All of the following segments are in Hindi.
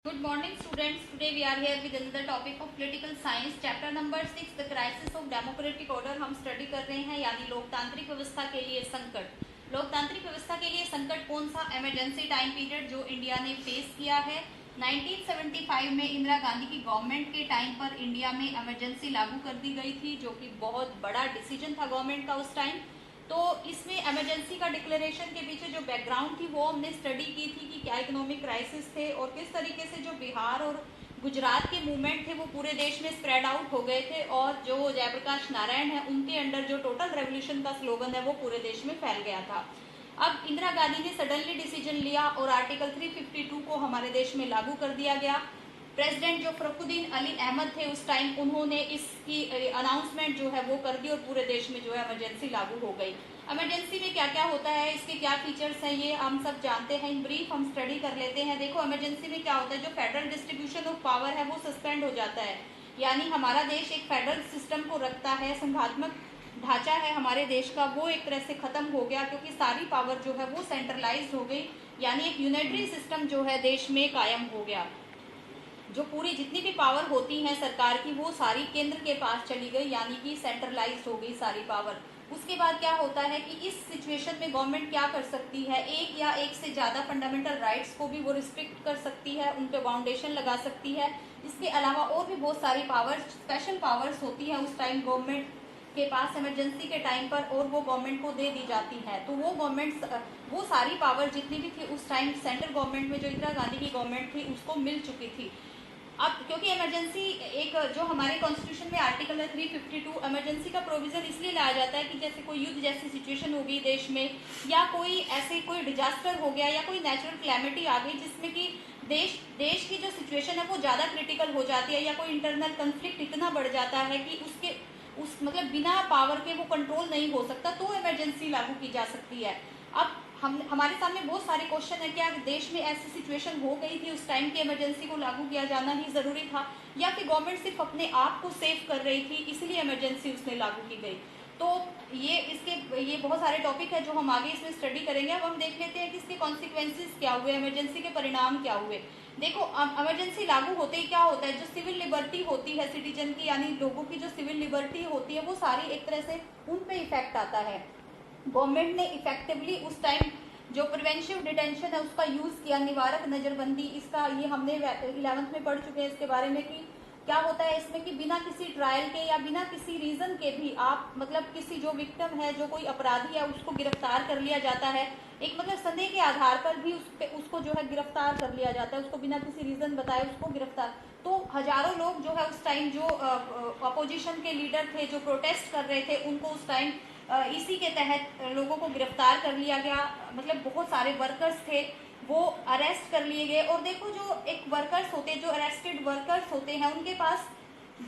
Good morning students. Today we are here with another topic of political science. Chapter number 6 the crisis of democratic order हम स्टडी कर रहे हैं, यानी लोकतांत्रिक व्यवस्था के लिए संकट। लोकतांत्रिक व्यवस्था के लिए संकट कौन सा? इमरजेंसी टाइम पीरियड जो इंडिया ने फेस किया है। 1975 में इंदिरा गांधी की गवर्नमेंट के टाइम पर इंडिया में इमरजेंसी लागू कर दी गई थी, जो कि बहुत बड़ा डिसीजन था गवर्नमेंट का उस टाइम। तो इसमें इमरजेंसी का डिक्लेरेशन के पीछे जो बैकग्राउंड थी वो हमने स्टडी की थी कि क्या इकोनॉमिक क्राइसिस थे और किस तरीके से जो बिहार और गुजरात के मूवमेंट थे वो पूरे देश में स्प्रेड आउट हो गए थे, और जो जयप्रकाश नारायण है उनके अंडर जो टोटल रेवोल्यूशन का स्लोगन है वो पूरे देश में फैल गया था। अब इंदिरा गांधी ने सडनली डिसीजन लिया और आर्टिकल 352 को हमारे देश में लागू कर दिया गया। प्रेसिडेंट जो फखरुद्दीन अली अहमद थे उस टाइम, उन्होंने इसकी अनाउंसमेंट जो है वो कर दी और पूरे देश में जो है इमरजेंसी लागू हो गई। इमरजेंसी में क्या क्या होता है, इसके क्या फीचर्स हैं, ये हम सब जानते हैं। इन ब्रीफ हम स्टडी कर लेते हैं। देखो, इमरजेंसी में क्या होता है, जो फेडरल डिस्ट्रीब्यूशन ऑफ पावर है वो सस्पेंड हो जाता है, यानी हमारा देश एक फेडरल सिस्टम को रखता है, संघात्मक ढांचा है हमारे देश का, वो एक तरह से खत्म हो गया, क्योंकि सारी पावर जो है वो सेंट्रलाइज्ड हो गई, यानी एक यूनिटरी सिस्टम जो है देश में कायम हो गया। जो पूरी जितनी भी पावर होती है सरकार की वो सारी केंद्र के पास चली गई, यानी कि सेंट्रलाइज्ड हो गई सारी पावर। उसके बाद क्या होता है कि इस सिचुएशन में गवर्नमेंट क्या कर सकती है, एक या एक से ज़्यादा फंडामेंटल राइट्स को भी वो रिस्ट्रिक्ट कर सकती है, उन पर बाउंडेशन लगा सकती है। इसके अलावा और भी बहुत सारी पावर्स, स्पेशल पावर्स होती हैं उस टाइम गवर्नमेंट के पास इमरजेंसी के टाइम पर, और वो गवर्नमेंट को दे दी जाती है। तो वो गवर्नमेंट वो सारी पावर जितनी भी थी उस टाइम सेंट्रल गवर्नमेंट में जो इंदिरा गांधी की गवर्नमेंट थी उसको मिल चुकी थी। अब क्योंकि इमरजेंसी एक जो हमारे कॉन्स्टिट्यूशन में आर्टिकल है 352, इमरजेंसी का प्रोविजन इसलिए लाया जाता है कि जैसे कोई युद्ध जैसी सिचुएशन हो गई देश में, या कोई ऐसे कोई डिजास्टर हो गया, या कोई नेचुरल क्लैमिटी आ गई जिसमें कि देश की जो सिचुएशन है वो ज़्यादा क्रिटिकल हो जाती है, या कोई इंटरनल कन्फ्लिक्ट इतना बढ़ जाता है कि उस मतलब बिना पावर के वो कंट्रोल नहीं हो सकता, तो इमरजेंसी लागू की जा सकती है। अब हमारे सामने बहुत सारे क्वेश्चन है, क्या देश में ऐसी सिचुएशन हो गई थी उस टाइम की इमरजेंसी को लागू किया जाना ही जरूरी था, या फिर गवर्नमेंट सिर्फ अपने आप को सेव कर रही थी इसलिए इमरजेंसी उसने लागू की गई। तो ये बहुत सारे टॉपिक है जो हम आगे इसमें स्टडी करेंगे। अब हम देख लेते हैं कि इसके कॉन्सिक्वेंसेज क्या हुए, इमरजेंसी के परिणाम क्या हुए। देखो, इमरजेंसी लागू होते ही क्या होता है, जो सिविल लिबर्टी होती है सिटीजन की, यानी लोगों की जो सिविल लिबर्टी होती है वो सारी एक तरह से उन पे इफेक्ट आता है। गवर्नमेंट ने इफेक्टिवली उस टाइम जो प्रिवेंटिव डिटेंशन है उसका यूज किया, निवारक नजरबंदी, इसका ये हमने 11th में पढ़ चुके हैं इसके बारे में कि क्या होता है इसमें कि बिना किसी ट्रायल के या बिना किसी रीजन के भी आप मतलब किसी जो विक्टिम है, जो कोई अपराधी है, उसको गिरफ्तार कर लिया जाता है। एक मतलब संदेह के आधार पर भी उसको जो है गिरफ्तार कर लिया जाता है, उसको बिना किसी रीजन बताए उसको गिरफ्तार। तो हजारों लोग जो है उस टाइम जो अपोजिशन के लीडर थे जो प्रोटेस्ट कर रहे थे उनको उस टाइम इसी के तहत लोगों को गिरफ्तार कर लिया गया। मतलब बहुत सारे वर्कर्स थे वो अरेस्ट कर लिए गए। और देखो, जो एक वर्कर्स होते हैं, जो अरेस्टेड वर्कर्स होते हैं, उनके पास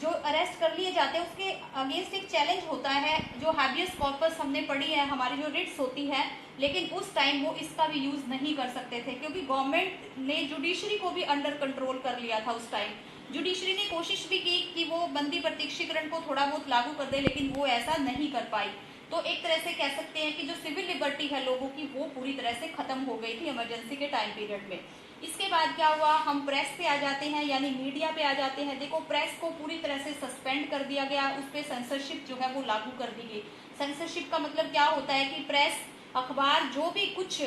जो अरेस्ट कर लिए जाते हैं उसके अगेंस्ट एक चैलेंज होता है, जो हैबियस कॉर्पस हमने पढ़ी है, हमारी जो रिट्स होती है, लेकिन उस टाइम वो इसका भी यूज नहीं कर सकते थे, क्योंकि गवर्नमेंट ने जुडिशरी को भी अंडर कंट्रोल कर लिया था उस टाइम। जुडिशरी ने कोशिश भी की कि वो बंदी प्रत्यक्षीकरण को थोड़ा बहुत लागू कर दे, लेकिन वो ऐसा नहीं कर पाई। तो एक तरह से कह सकते हैं कि जो सिविल लिबर्टी है लोगों की वो पूरी तरह से खत्म हो गई थी इमरजेंसी के टाइम पीरियड में। इसके बाद क्या हुआ, हम प्रेस पे आ जाते हैं, यानी मीडिया पे आ जाते हैं। देखो, प्रेस को पूरी तरह से सस्पेंड कर दिया गया, उस पर सेंसरशिप जो है वो लागू कर दी गई। सेंसरशिप का मतलब क्या होता है कि प्रेस, अखबार, जो भी कुछ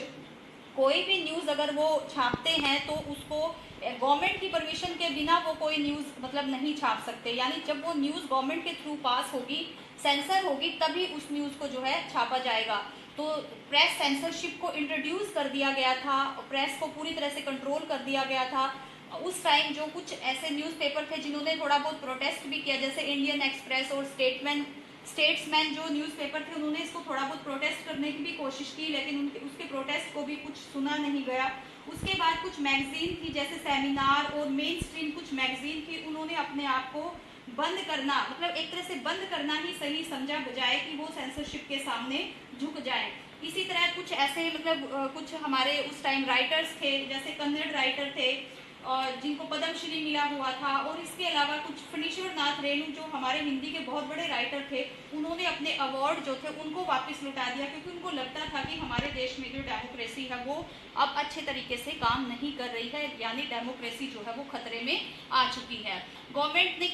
कोई भी न्यूज़ अगर वो छापते हैं तो उसको गवर्नमेंट की परमिशन के बिना वो कोई न्यूज़ मतलब नहीं छाप सकते, यानी जब वो न्यूज़ गवर्नमेंट के थ्रू पास होगी, सेंसर होगी, तभी उस न्यूज़ को जो है छापा जाएगा। तो प्रेस सेंसरशिप को इंट्रोड्यूस कर दिया गया था, प्रेस को पूरी तरह से कंट्रोल कर दिया गया था। उस टाइम जो कुछ ऐसे न्यूज़पेपर थे जिन्होंने थोड़ा बहुत प्रोटेस्ट भी किया, जैसे इंडियन एक्सप्रेस और स्टेट्समैन जो न्यूज़पेपर थे, उन्होंने इसको थोड़ा बहुत प्रोटेस्ट करने की भी कोशिश की, लेकिन उसके प्रोटेस्ट को भी कुछ सुना नहीं गया। उसके बाद कुछ मैगजीन थी, जैसे सेमिनार और मेन स्ट्रीम कुछ मैगजीन थी, उन्होंने अपने आप को बंद करना, मतलब एक तरह से बंद करना ही सही समझा, बजाय कि वो सेंसरशिप के सामने झुक जाए। इसी तरह कुछ ऐसे मतलब कुछ हमारे उस टाइम राइटर्स थे, जैसे कन्नड़ राइटर थे, और जिनको पद्मश्री मिला हुआ था, और इसके अलावा कुछ फणीश्वर नाथ रेणु जो हमारे हिंदी के बहुत बड़े राइटर थे, उन्होंने अपने अवार्ड जो थे उनको वापस लौटा दिया, क्योंकि उनको लगता था कि हमारे देश में जो डेमोक्रेसी है वो अब अच्छे तरीके से काम नहीं कर रही है, यानी डेमोक्रेसी जो है वो खतरे में आ चुकी है। गवर्नमेंट ने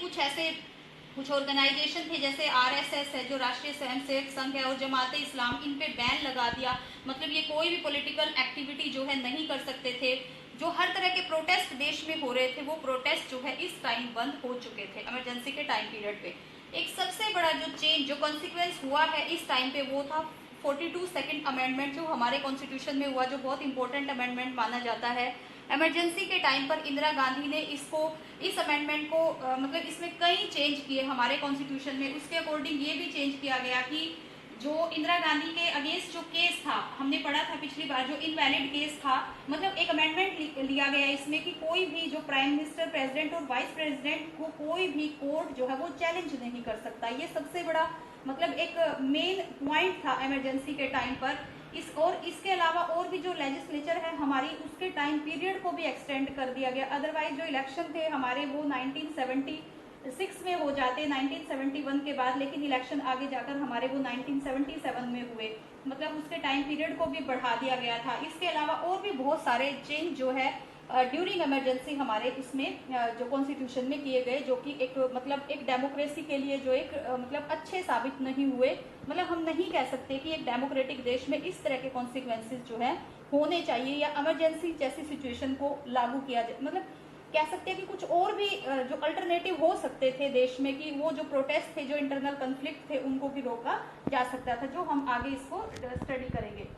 कुछ ऑर्गेनाइजेशन थे जैसे RSS है जो राष्ट्रीय स्वयंसेवक संघ है, और जमाते इस्लाम, इन पे बैन लगा दिया। मतलब ये कोई भी पॉलिटिकल एक्टिविटी जो है नहीं कर सकते थे। जो हर तरह के प्रोटेस्ट देश में हो रहे थे वो प्रोटेस्ट जो है इस टाइम बंद हो चुके थे इमरजेंसी के टाइम पीरियड पे। एक सबसे बड़ा जो चेंज, जो कॉन्सिक्वेंस हुआ है इस टाइम पे, वो था 42 सेकेंड अमेंडमेंट जो हमारे कॉन्स्टिट्यूशन में हुआ, जो बहुत इंपॉर्टेंट अमेंडमेंट माना जाता है। इमरजेंसी के टाइम पर इंदिरा गांधी ने इस अमेंडमेंट को मतलब इसमें कई चेंज किए हमारे कॉन्स्टिट्यूशन में। उसके अकॉर्डिंग ये भी चेंज किया गया कि जो इंदिरा गांधी के अगेंस्ट जो केस था, हमने पढ़ा था पिछली बार, जो इनवैलिड केस था, मतलब एक अमेंडमेंट लिया गया इसमें कि कोई भी जो प्राइम मिनिस्टर, प्रेसिडेंट और वाइस प्रेसिडेंट को कोई भी कोर्ट जो है वो चैलेंज नहीं कर सकता। ये सबसे बड़ा मतलब एक मेन पॉइंट था इमरजेंसी के टाइम पर। इसके अलावा और भी जो लेजिस्लेचर है हमारी, उसके टाइम पीरियड को भी एक्सटेंड कर दिया गया। अदरवाइज जो इलेक्शन थे हमारे वो 1976 में हो जाते 1971 के बाद, लेकिन इलेक्शन आगे जाकर हमारे वो 1977 में हुए, मतलब उसके टाइम पीरियड को भी बढ़ा दिया गया था। इसके अलावा और भी बहुत सारे चेंज जो है ड्यूरिंग इमरजेंसी हमारे इसमें जो कॉन्स्टिट्यूशन में किए गए, जो कि एक डेमोक्रेसी के लिए जो एक मतलब अच्छे साबित नहीं हुए। मतलब हम नहीं कह सकते कि एक डेमोक्रेटिक देश में इस तरह के कॉन्सिक्वेंसेज जो है होने चाहिए, या इमरजेंसी जैसी सिचुएशन को लागू किया जाए। मतलब कह सकते हैं कि कुछ और भी जो अल्टरनेटिव हो सकते थे देश में, कि वो जो प्रोटेस्ट थे, जो इंटरनल कन्फ्लिक्ट थे, उनको भी रोका जा सकता था, जो हम आगे इसको स्टडी करेंगे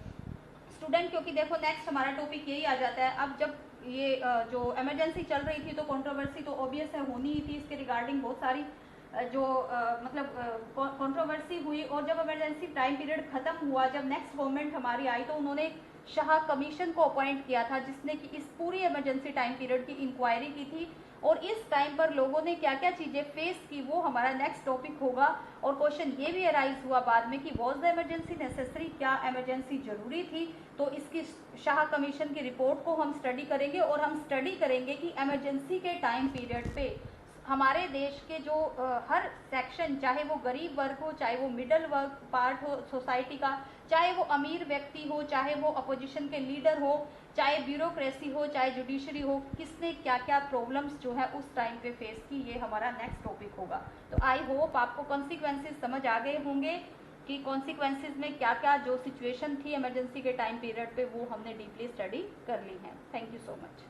स्टूडेंट। क्योंकि देखो नेक्स्ट हमारा टॉपिक यही आ जाता है। अब जब ये जो इमरजेंसी चल रही थी तो कंट्रोवर्सी तो ऑब्वियस है होनी ही थी, इसके रिगार्डिंग बहुत सारी जो कंट्रोवर्सी हुई। और जब इमरजेंसी टाइम पीरियड खत्म हुआ, जब नेक्स्ट गवर्नमेंट हमारी आई, तो उन्होंने शाह कमीशन को अपॉइंट किया था, जिसने कि इस पूरी इमरजेंसी टाइम पीरियड की इंक्वायरी की थी। और इस टाइम पर लोगों ने क्या क्या चीजें फेस की वो हमारा नेक्स्ट टॉपिक होगा। और क्वेश्चन ये भी अराइज हुआ बाद में कि वॉज द इमरजेंसी नेसेसरी, क्या इमरजेंसी जरूरी थी। तो इसकी शाह कमीशन की रिपोर्ट को हम स्टडी करेंगे, और हम स्टडी करेंगे कि इमरजेंसी के टाइम पीरियड पे हमारे देश के जो हर सेक्शन, चाहे वो गरीब वर्ग हो, चाहे वो मिडिल वर्ग पार्ट हो सोसाइटी का, चाहे वो अमीर व्यक्ति हो, चाहे वो अपोजिशन के लीडर हो, चाहे ब्यूरोक्रेसी हो, चाहे जुडिशरी हो, किसने क्या क्या प्रॉब्लम्स जो है उस टाइम पे फेस की, ये हमारा नेक्स्ट टॉपिक होगा। तो आई होप आपको कॉन्सिक्वेंसेज समझ आ गए होंगे कि कॉन्सिक्वेंसेज में क्या क्या जो सिचुएशन थी इमरजेंसी के टाइम पीरियड पे, वो हमने डीपली स्टडी कर ली है। Thank you so much.